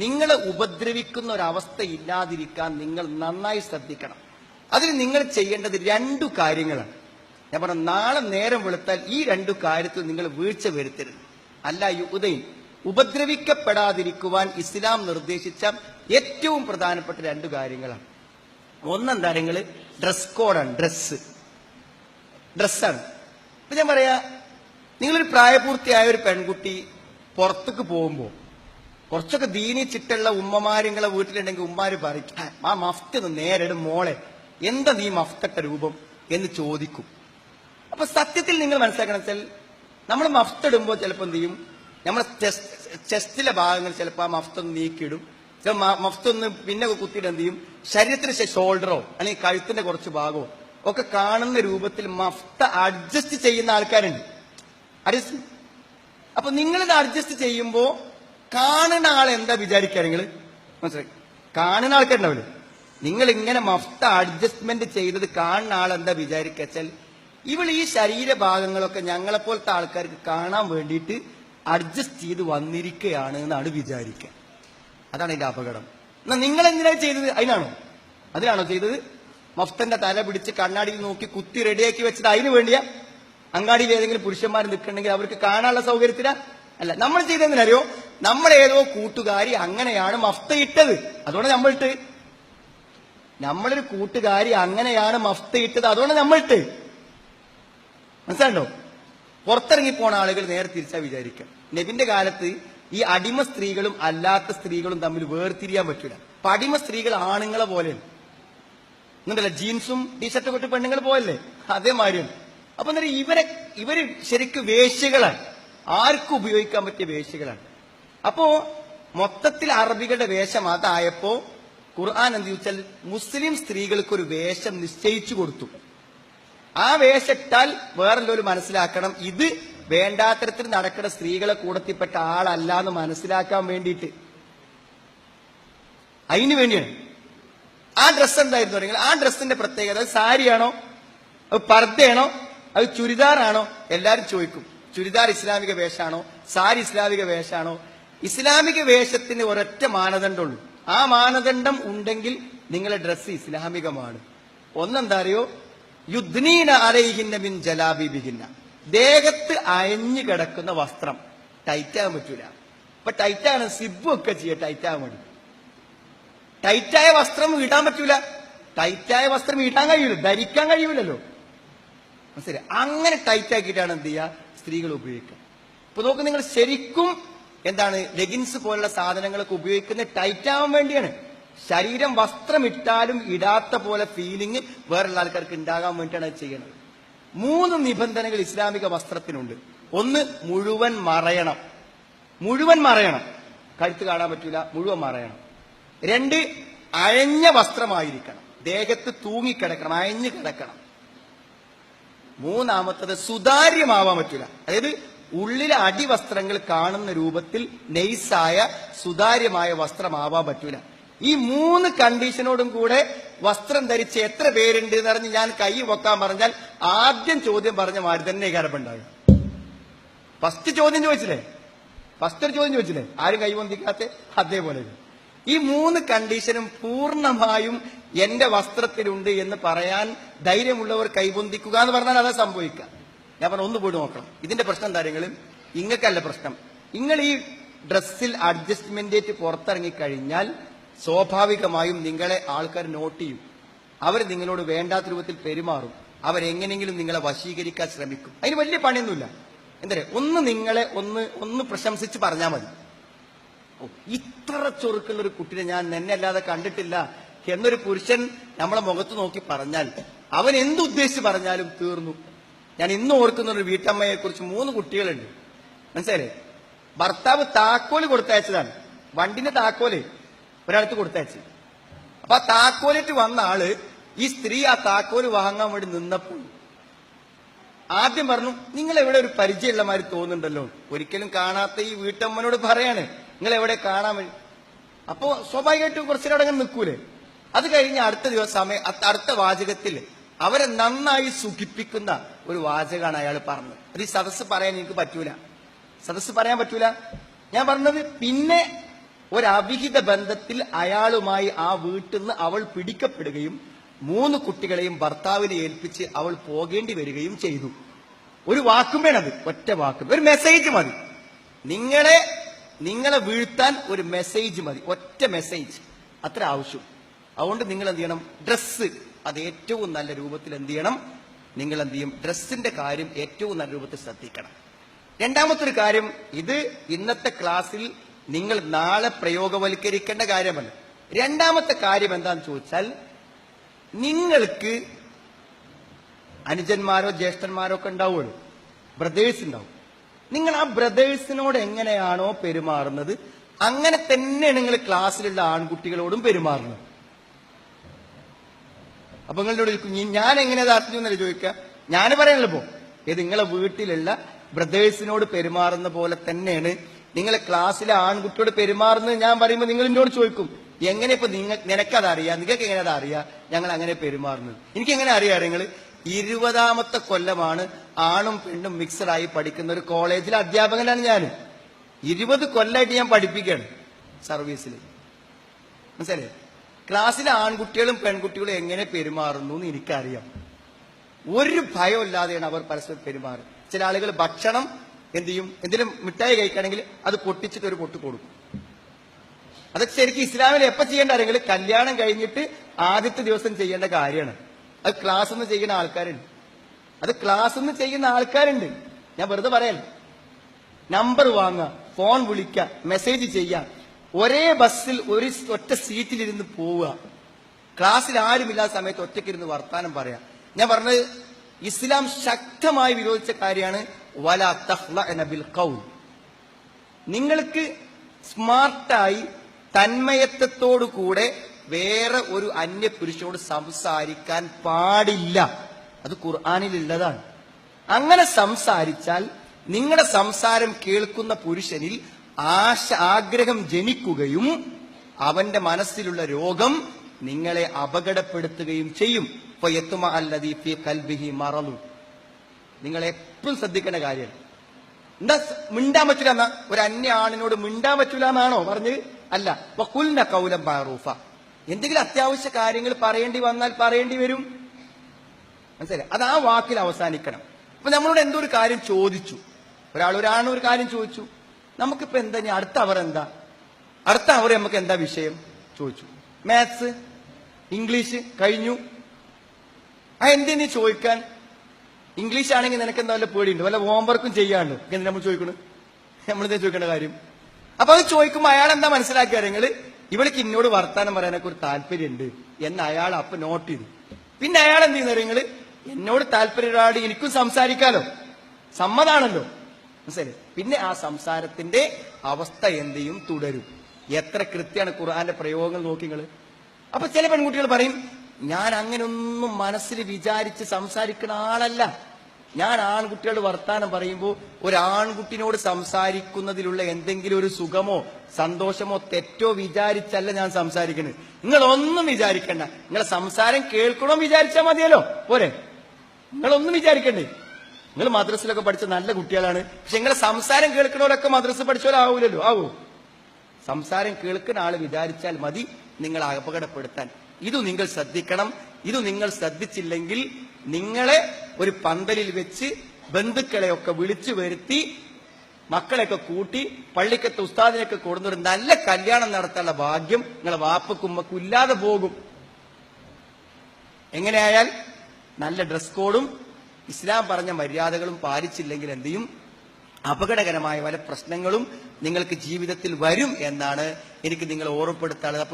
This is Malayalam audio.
നിങ്ങളെ ഉപദ്രവിക്കുന്ന ഒരവസ്ഥ ഇല്ലാതിരിക്കാൻ നിങ്ങൾ നന്നായി ശ്രദ്ധിക്കണം. അതിന് നിങ്ങൾ ചെയ്യേണ്ടത് 2 കാര്യങ്ങളാണ്. ഞാൻ പറഞ്ഞ നാളെ നേരം വെളുത്താൽ ഈ 2 കാര്യത്തിൽ നിങ്ങൾ വീഴ്ച വരുത്തരുത്. അല്ല യുദൈൻ, ഉപദ്രവിക്കപ്പെടാതിരിക്കുവാൻ ഇസ്ലാം നിർദ്ദേശിച്ച ഏറ്റവും പ്രധാനപ്പെട്ട 2 കാര്യങ്ങളാണ്. ഒന്നെന്താ, നിങ്ങൾ ഡ്രസ് കോഡാണ്. ഡ്രസ്സാണ്. ഇപ്പൊ ഞാൻ പറയാ, നിങ്ങളൊരു പ്രായപൂർത്തിയായ ഒരു പെൺകുട്ടി പുറത്തേക്ക് പോകുമ്പോൾ കുറച്ചൊക്കെ ദീനി ചിട്ടുള്ള ഉമ്മമാരിങ്ങളെ വീട്ടിലുണ്ടെങ്കിൽ ഉമ്മാര് പറയും, ആ മഫ്റ്റ് നേരിടും മോളെ, എന്താ നീ മഫ്റ്റട്ട രൂപം എന്ന് ചോദിക്കും. അപ്പൊ സത്യത്തിൽ നിങ്ങൾ മനസ്സിലാക്കണം വെച്ചാൽ, നമ്മൾ മഫ്റ്റ് ഇടുമ്പോൾ ചിലപ്പോൾ എന്ത് ചെയ്യും, നമ്മുടെ ചെസ്റ്റിലെ ഭാഗങ്ങൾ ചിലപ്പോൾ ആ മഫ്റ്റ് ഒന്ന് നീക്കിയിടും. മഫ്റ്റ് ഒന്ന് പിന്നെ കുത്തിയിട്ട് എന്ത് ചെയ്യും, ശരീരത്തിന് ഷോൾഡറോ അല്ലെങ്കിൽ കഴുത്തിന്റെ കുറച്ച് ഭാഗമോ ഒക്കെ കാണുന്ന രൂപത്തിൽ മഫ്റ്റ് അഡ്ജസ്റ്റ് ചെയ്യുന്ന ആൾക്കാരുണ്ട്. അപ്പൊ നിങ്ങളിത് അഡ്ജസ്റ്റ് ചെയ്യുമ്പോ കാണുന്ന ആൾ എന്താ വിചാരിക്കുക, നിങ്ങൾ മനസ്സിലാക്കി, കാണുന്ന ആൾക്കാരുണ്ടാവില്ലേ, നിങ്ങൾ ഇങ്ങനെ മഫ്റ്റ് അഡ്ജസ്റ്റ്മെന്റ് ചെയ്തത് കാണുന്ന ആൾ എന്താ വിചാരിക്കുക വെച്ചാൽ, ഇവൾ ഈ ശരീരഭാഗങ്ങളൊക്കെ ഞങ്ങളെപ്പോലത്തെ ആൾക്കാർക്ക് കാണാൻ വേണ്ടിയിട്ട് അഡ്ജസ്റ്റ് ചെയ്ത് വന്നിരിക്കുകയാണ് എന്നാണ് വിചാരിക്കുക. അതാണ് ഇതിന്റെ അപകടം. എന്നാ നിങ്ങൾ എന്തിനാണ് ചെയ്തത്? അതിനാണോ ചെയ്തത്? മഫ്തന്റെ തല പിടിച്ച് കണ്ണാടിയിൽ നോക്കി കുത്തി റെഡിയാക്കി വെച്ചത് അതിനു വേണ്ടിയാ? അങ്ങാടിയിൽ ഏതെങ്കിലും പുരുഷന്മാർ നിൽക്കണമെങ്കിൽ അവർക്ക് കാണാനുള്ള സൗകര്യത്തിനാ? അല്ല. നമ്മൾ ചെയ്തെന്തിനറിയോ, നമ്മളേതോ കൂട്ടുകാരി അങ്ങനെയാണ് മഫ്ത ഇട്ടത്, അതുകൊണ്ട് നമ്മളിട്ട്. നമ്മളൊരു കൂട്ടുകാരി അങ്ങനെയാണ് മഫ്ത ഇട്ടത്, അതുകൊണ്ട് നമ്മളിട്ട്. മനസ്സിലാണ്ടോ? പുറത്തിറങ്ങി പോണ ആളുകൾ നേരെ തിരിച്ചാ വിചാരിക്കാം. നബിന്റെ കാലത്ത് ഈ അടിമ സ്ത്രീകളും അല്ലാത്ത സ്ത്രീകളും തമ്മിൽ വേർതിരിയാൻ പറ്റൂല. അപ്പൊ അടിമ സ്ത്രീകൾ ആണുങ്ങളെ പോലെയാണ്. എന്നുണ്ടല്ല, ജീൻസും ടീഷർട്ടും ഇട്ട് പെണ്ണുങ്ങൾ പോയല്ലേ, അതേമാതിരിയാണ്. അപ്പൊ എന്താ, ഇവര് ശരിക്കും വേശ്യകളാണ്, ആർക്കും ഉപയോഗിക്കാൻ പറ്റിയ വേശ്യകളാണ്. അപ്പോ മൊത്തത്തിൽ അറബികളുടെ വേഷം അതായപ്പോ ഖുർആൻ എന്ത് ചോദിച്ചാൽ മുസ്ലിം സ്ത്രീകൾക്ക് ഒരു വേഷം നിശ്ചയിച്ചു കൊടുത്തു. ആ വേഷമിട്ടാൽ വേറെല്ലാവരും മനസ്സിലാക്കണം, ഇത് വേണ്ടാത്തരത്തിൽ നടക്കുന്ന സ്ത്രീകളെ കൂടത്തിൽപ്പെട്ട ആളല്ല എന്ന് മനസ്സിലാക്കാൻ വേണ്ടിയിട്ട്. അതിനു വേണ്ടിയാണ് ആ ഡ്രസ്സ് എന്തായിരുന്നു നിങ്ങൾ. ആ ഡ്രസ്സിന്റെ പ്രത്യേകത, അത് സാരിയാണോ, അത് പർദ്ദയാണോ, അത് ചുരിദാറാണോ? എല്ലാരും ചോദിക്കും, ചുരിദാർ ഇസ്ലാമിക വേഷാണോ, സാരി ഇസ്ലാമിക വേഷാണോ? ഇസ്ലാമിക വേഷത്തിന് ഒരൊറ്റ മാനദണ്ഡമുള്ളൂ. ആ മാനദണ്ഡം ഉണ്ടെങ്കിൽ നിങ്ങളുടെ ഡ്രസ്സ് ഇസ്ലാമികമാണ്. ഒന്നെന്താ അറിയോ, യുദ്നീന അലൈഹിന്ന മിൻ ജലാബിബിഹിന്ന, ദേഹത്ത് അയഞ്ഞു കിടക്കുന്ന വസ്ത്രം. ടൈറ്റാകാൻ പറ്റൂല. ഇപ്പൊ ടൈറ്റാണ്, സിബ് ഒക്കെ ചെയ്യുക ടൈറ്റാകാൻ വേണ്ടി. ടൈറ്റായ വസ്ത്രം ഇടാൻ പറ്റൂല. ടൈറ്റായ വസ്ത്രം ഇടാൻ കഴിയൂല, ധരിക്കാൻ കഴിയൂലല്ലോ. മനസ്സിലായി? അങ്ങനെ ടൈറ്റാക്കിയിട്ടാണ് എന്ത് ചെയ്യുക, സ്ത്രീകൾ ഉപയോഗിക്കുക. ഇപ്പൊ നോക്ക്, നിങ്ങൾ ശരിക്കും എന്താണ് ലെഗിൻസ് പോലുള്ള സാധനങ്ങളൊക്കെ ഉപയോഗിക്കുന്നത് ടൈറ്റാവാൻ വേണ്ടിയാണ്. ശരീരം വസ്ത്രം ഇട്ടാലും ഇടാത്ത പോലെ ഫീലിംഗ് വേറെയുള്ള ആൾക്കാർക്ക് ഉണ്ടാകാൻ വേണ്ടിയിട്ടാണ് അത് ചെയ്യുന്നത്. 3 നിബന്ധനകൾ ഇസ്ലാമിക വസ്ത്രത്തിനുണ്ട്. ഒന്ന്, മുഴുവൻ മറയണം. കഴുത്ത് കാണാൻ പറ്റൂല, മുഴുവൻ മറയണം. 2, അയഞ്ഞ വസ്ത്രമായിരിക്കണം, ദേഹത്ത് തൂങ്ങിക്കിടക്കണം, അയഞ്ഞു കിടക്കണം. 3, സുതാര്യമാവാൻ പറ്റൂല, അതായത് ഉള്ളിലെ അടിവസ്ത്രങ്ങൾ കാണുന്ന രൂപത്തിൽ നെയ്സായ സുതാര്യമായ വസ്ത്രമാവാൻ പറ്റൂല. ഈ 3 കണ്ടീഷനോടും കൂടെ വസ്ത്രം ധരിച്ച് എത്ര പേരുണ്ട് എന്ന് പറഞ്ഞ് ഞാൻ കൈ വെക്കാൻ പറഞ്ഞാൽ ആദ്യം ചോദ്യം പറഞ്ഞ മാതിരി തന്നെ കരപ്പുണ്ടാകും. ഫസ്റ്റ് ഒരു ചോദ്യം ചോദിച്ചില്ലേ, ആരും കൈ പൊന്തിക്കാത്ത അതേപോലെ. ഈ 3 കണ്ടീഷനും പൂർണ്ണമായും എന്റെ വസ്ത്രത്തിലുണ്ട് എന്ന് പറയാൻ ധൈര്യമുള്ളവർ കൈപൊന്തിക്കുക എന്ന് പറഞ്ഞാൽ അതാ സംഭവിക്കുക. ഞാൻ പറഞ്ഞ ഒന്ന് പോയി നോക്കണം. ഇതിന്റെ പ്രശ്നം കാര്യങ്ങളും ഇങ്ങക്കല്ല പ്രശ്നം. നിങ്ങൾ ഈ ഡ്രസ്സിൽ അഡ്ജസ്റ്റ്മെന്റ് പുറത്തിറങ്ങിക്കഴിഞ്ഞാൽ സ്വാഭാവികമായും നിങ്ങളെ ആൾക്കാർ നോട്ട് ചെയ്യും. അവർ നിങ്ങളോട് വേണ്ടാത്ത രൂപത്തിൽ പെരുമാറും. അവരെങ്ങനെങ്കിലും നിങ്ങളെ വശീകരിക്കാൻ ശ്രമിക്കും. അതിന് വലിയ പണിയൊന്നുമില്ല. എന്താ, നിങ്ങളെ ഒന്ന് പ്രശംസിച്ച് പറഞ്ഞാൽ മതി. ഇത്ര ചൊറുക്കുള്ള ഒരു കുട്ടിനെ ഞാൻ എന്നെ അല്ലാതെ കണ്ടിട്ടില്ല എന്നൊരു പുരുഷൻ നമ്മളെ മുഖത്ത് നോക്കി പറഞ്ഞാൽ, അവൻ എന്തുദ്ദേശിച്ച് പറഞ്ഞാലും തീർന്നു. ഞാൻ ഇന്ന് ഓർക്കുന്ന ഒരു വീട്ടമ്മയെ കുറിച്ച് 3 കുട്ടികളുണ്ട്. മനസ്സിലായില്ലേ? ഭർത്താവ് താക്കോല് കൊടുത്തയച്ചതാണ്, വണ്ടിന്റെ താക്കോല് ഒരാൾക്ക് കൊടുത്തയച്ചു. അപ്പൊ ആ താക്കോലിട്ട് വന്ന ആള്, ഈ സ്ത്രീ ആ താക്കോല് വാങ്ങാൻ വേണ്ടി നിന്നപ്പോൾ ആദ്യം പറഞ്ഞു, നിങ്ങൾ എവിടെ ഒരു പരിചയമുള്ള മാതിരി തോന്നുന്നുണ്ടല്ലോ. ഒരിക്കലും കാണാത്ത ഈ വീട്ടമ്മനോട് പറയാണ്, നിങ്ങൾ എവിടെ കാണാൻ വേണ്ടി. അപ്പോ സ്വാഭാവികമായിട്ടും കുറച്ചിടെ അങ്ങനെ നിൽക്കൂലേ. അത് കഴിഞ്ഞ് അടുത്ത വാചകത്തിൽ അവരെ നന്നായി സുഖിപ്പിക്കുന്ന ഒരു വാചകമാണ് അയാൾ പറഞ്ഞത്. അത് ഈ സദസ്സ് പറയാൻ പറയാൻ പറ്റൂല. ഞാൻ പറഞ്ഞത്, പിന്നെ ഒരവിഹിത ബന്ധത്തിൽ അയാളുമായി ആ വീട്ടിൽ നിന്ന് അവൾ പിടിക്കപ്പെടുകയും 3 കുട്ടികളെയും ഭർത്താവിനെ ഏൽപ്പിച്ച് അവൾ പോകേണ്ടി വരികയും ചെയ്തു. ഒരു വാക്കും വേണത്, ഒറ്റ വാക്കും, ഒരു മെസ്സേജ് മതി. നിങ്ങളെ വീഴ്ത്താൻ ഒരു മെസ്സേജ് മതി, ഒറ്റ മെസ്സേജ്, അത്ര ആവശ്യം. അതുകൊണ്ട് നിങ്ങൾ എന്ത് ചെയ്യണം, ഡ്രസ്സ് അത് ഏറ്റവും നല്ല രൂപത്തിൽ എന്ത് ചെയ്യണം, നിങ്ങൾ എന്ത് ചെയ്യും, ഡ്രസ്സിന്റെ കാര്യം ഏറ്റവും നല്ല രൂപത്തിൽ ശ്രദ്ധിക്കണം. രണ്ടാമത്തെ ഒരു കാര്യം, ഇത് ഇന്നത്തെ ക്ലാസ്സിൽ നിങ്ങൾ നാളെ പ്രയോഗവൽക്കരിക്കേണ്ട കാര്യമല്ല. രണ്ടാമത്തെ കാര്യം എന്താണെന്ന് ചോദിച്ചാൽ, നിങ്ങൾക്ക് അനുജന്മാരോ ജ്യേഷ്ഠന്മാരോ ഒക്കെ ഉണ്ടാവുള്ളൂ, ബ്രദേഴ്സ് ഉണ്ടാവും. നിങ്ങൾ ആ ബ്രദേഴ്സിനോട് എങ്ങനെയാണോ പെരുമാറുന്നത് അങ്ങനെ തന്നെ നിങ്ങൾ ക്ലാസ്സിലുള്ള ആൺകുട്ടികളോടും പെരുമാറുന്നത്. അപ്പൊ നിങ്ങളോട് ഞാൻ എങ്ങനെ അറിഞ്ഞു എന്നല്ല ചോദിക്കുക, ഞാൻ പറയാനല്ലോ. ഇപ്പോ ഇത് നിങ്ങളെ വീട്ടിലുള്ള ബ്രദേഴ്സിനോട് പെരുമാറുന്ന പോലെ തന്നെയാണ് നിങ്ങൾ ക്ലാസ്സിലെ ആൺകുട്ടിയോട് പെരുമാറുന്നത്. ഞാൻ പറയുമ്പോൾ നിങ്ങൾ എന്നോട് ചോദിക്കും, എങ്ങനെ ഇപ്പൊ നിനക്കതറിയാം, നിങ്ങൾക്ക് എങ്ങനെ അതറിയാം ഞങ്ങൾ അങ്ങനെ പെരുമാറുന്നത്? എനിക്ക് എങ്ങനെ അറിയാം? നിങ്ങൾ 20ാമത്തെ കൊല്ലമാണ് ആണും പെണ്ണും മിക്സഡായി പഠിക്കുന്ന ഒരു കോളേജിലെ അധ്യാപകനാണ് ഞാൻ. 20 കൊല്ലമായിട്ട് ഞാൻ പഠിപ്പിക്കുകയാണ് സർവീസിൽ. മനസ്സിലായി? ക്ലാസ്സിലെ ആൺകുട്ടികളും പെൺകുട്ടികളും എങ്ങനെ പെരുമാറുന്നു എന്ന് എനിക്കറിയാം. ഒരു ഭയമില്ലാതെയാണ് അവർ പരസ്പരം പെരുമാറുന്നത്. ചില ആളുകൾ ഭക്ഷണം എന്ത് ചെയ്യും, എന്തെങ്കിലും മിഠായി കഴിക്കുകയാണെങ്കിൽ അത് പൊട്ടിച്ചിട്ട് ഒരു പൊട്ട് കൊടുക്കും. അതൊക്കെ ശരിക്കും ഇസ്ലാമിൽ എപ്പോ ചെയ്യേണ്ട കാര്യങ്ങൾ കല്യാണം കഴിഞ്ഞിട്ട് ആദ്യത്തെ ദിവസം ചെയ്യേണ്ട കാര്യമാണ്. അത് ക്ലാസ് നിന്ന് ചെയ്യുന്ന ആൾക്കാരുണ്ട്. ഞാൻ വെറുതെ പറയാൻ, നമ്പർ വാങ്ങുക, ഫോൺ വിളിക്കുക, മെസ്സേജ് ചെയ്യാം, ഒരേ ബസ്സിൽ ഒറ്റ സീറ്റിലിരുന്ന് പോവുക, ക്ലാസ്സിൽ ആരുമില്ലാത്ത സമയത്ത് ഒറ്റയ്ക്കിരുന്ന് വർത്താനം പറയാം. ഞാൻ പറഞ്ഞത് ഇസ്ലാം ശക്തമായി വിരോധിച്ച കാര്യമാണ് വലാ തഖ്ലഅന ബിൽ ഖൗൽ. നിങ്ങൾക്ക് സ്മാർട്ടായി തന്മയത്വത്തോടു കൂടെ വേറെ ഒരു അന്യ പുരുഷനോട് സംസാരിക്കാൻ പാടില്ല. അത് ഖുർആനിലുള്ളതാണ്. അങ്ങനെ സംസാരിച്ചാൽ നിങ്ങളുടെ സംസാരം കേൾക്കുന്ന പുരുഷനിൽ ആഗ്രഹം ജനിക്കുകയും അവന്റെ മനസ്സിലുള്ള രോഗം നിങ്ങളെ അപകടപ്പെടുത്തുകയും ചെയ്യും. നിങ്ങൾ എപ്പോഴും ശ്രദ്ധിക്കേണ്ട കാര്യമാണ്. എന്താ മിണ്ടാൻ പറ്റൂല എന്നാ? ഒരു അന്യ ആണിനോട് മിണ്ടാൻ പറ്റൂല എന്നാണോ പറഞ്ഞത്? അല്ല. വഖുൽന ഖൗലൻ മഅറൂഫ. എന്തെങ്കിലും അത്യാവശ്യ കാര്യങ്ങൾ പറയേണ്ടി വന്നാൽ പറയേണ്ടി വരും. മനസ്സിലായി? അത് ആ വാക്കിൽ അവസാനിക്കണം. ഇപ്പൊ നമ്മളോട് എന്തോ ഒരു കാര്യം ചോദിച്ചു, ഒരാണ് ഒരു കാര്യം ചോദിച്ചു, നമുക്കിപ്പോ എന്താ അടുത്ത അവർ നമുക്ക് എന്താ വിഷയം ചോദിച്ചു, മാത്സ്, ഇംഗ്ലീഷ് കഴിഞ്ഞു. എന്തിനീ ചോദിക്കാൻ? ഇംഗ്ലീഷ് ആണെങ്കിൽ നിനക്ക് എന്താ വല്ല പേടിയുണ്ട്, വല്ല ഹോംവർക്കും ചെയ്യാണ്ടോ? എന്തിനാ നമ്മൾ ചോദിക്കണത്? നമ്മളെന്താ ചോദിക്കേണ്ട കാര്യം? അപ്പൊ അത് ചോദിക്കുമ്പോ അയാൾ എന്താ മനസ്സിലാക്കിയ കാര്യങ്ങള്, ഇവൾക്ക് ഇന്നോട് വർത്താനം പറയാനൊക്കെ ഒരു താല്പര്യമുണ്ട് എന്ന് അയാൾ അപ്പൊ നോട്ട് ചെയ്തു. പിന്നെ അയാൾ എന്ത് ചെയ്യുന്ന കാര്യങ്ങള്, എന്നോട് താല്പര്യമുള്ള എനിക്കും സംസാരിക്കാലോ, സമ്മതാണല്ലോ. മനസ്സിലായി? പിന്നെ ആ സംസാരത്തിന്റെ അവസ്ഥ എന്ത് ചെയ്യും, തുടരും. എത്ര കൃത്യമാണ് ഖുർആന്റെ പ്രയോഗങ്ങൾ നോക്കിങ്ങള്. അപ്പൊ ചില പെൺകുട്ടികൾ പറയും, ഞാൻ അങ്ങനൊന്നും മനസ്സിൽ വിചാരിച്ച് സംസാരിക്കുന്ന ആളല്ല. ഞാൻ ആൺകുട്ടിയോട് വർത്താനം പറയുമ്പോൾ ഒരു ആൺകുട്ടിനോട് സംസാരിക്കുന്നതിലുള്ള എന്തെങ്കിലും ഒരു സുഖമോ സന്തോഷമോ തെറ്റോ വിചാരിച്ചല്ല ഞാൻ സംസാരിക്കുന്നത്. നിങ്ങളൊന്നും വിചാരിക്കണ്ട. നിങ്ങളെ സംസാരം കേൾക്കണോ വിചാരിച്ചാൽ മതിയല്ലോ, പോരെ? നിങ്ങളൊന്നും വിചാരിക്കണ്ടേ. നിങ്ങൾ മദ്രസിലൊക്കെ പഠിച്ച നല്ല കുട്ടികളാണ്. പക്ഷെ നിങ്ങളെ സംസാരം കേൾക്കണവരൊക്കെ മദ്രസ പഠിച്ചവരാവൂലല്ലോ, ആവൂ? സംസാരം കേൾക്കുന്ന ആള് വിചാരിച്ചാൽ മതി നിങ്ങളെ അപകടപ്പെടുത്താൻ. ഇത് നിങ്ങൾ ശ്രദ്ധിക്കണം. ഇത് നിങ്ങൾ ശ്രദ്ധിച്ചില്ലെങ്കിൽ നിങ്ങളെ ഒരു പന്തലിൽ വെച്ച് ബന്ധുക്കളെയൊക്കെ വിളിച്ചു വരുത്തി മക്കളെയൊക്കെ കൂട്ടി പള്ളിക്കത്തെ ഉസ്താദിനൊക്കെ കൊടുന്നൊരു നല്ല കല്യാണം നടത്താനുള്ള ഭാഗ്യം നിങ്ങളെ വാപ്പക്കും ഉമ്മക്കും ഇല്ലാതെ പോകും. എങ്ങനെയായാൽ നല്ല ഡ്രസ് കോഡും ഇസ്ലാം പറഞ്ഞ മര്യാദകളും പാലിച്ചില്ലെങ്കിൽ എന്ത് ചെയ്യും, അപകടകരമായ പല പ്രശ്നങ്ങളും നിങ്ങൾക്ക് ജീവിതത്തിൽ വരും എന്നാണ് എനിക്ക് നിങ്ങളെ ഓർമ്മപ്പെടുത്താനുള്ളത്.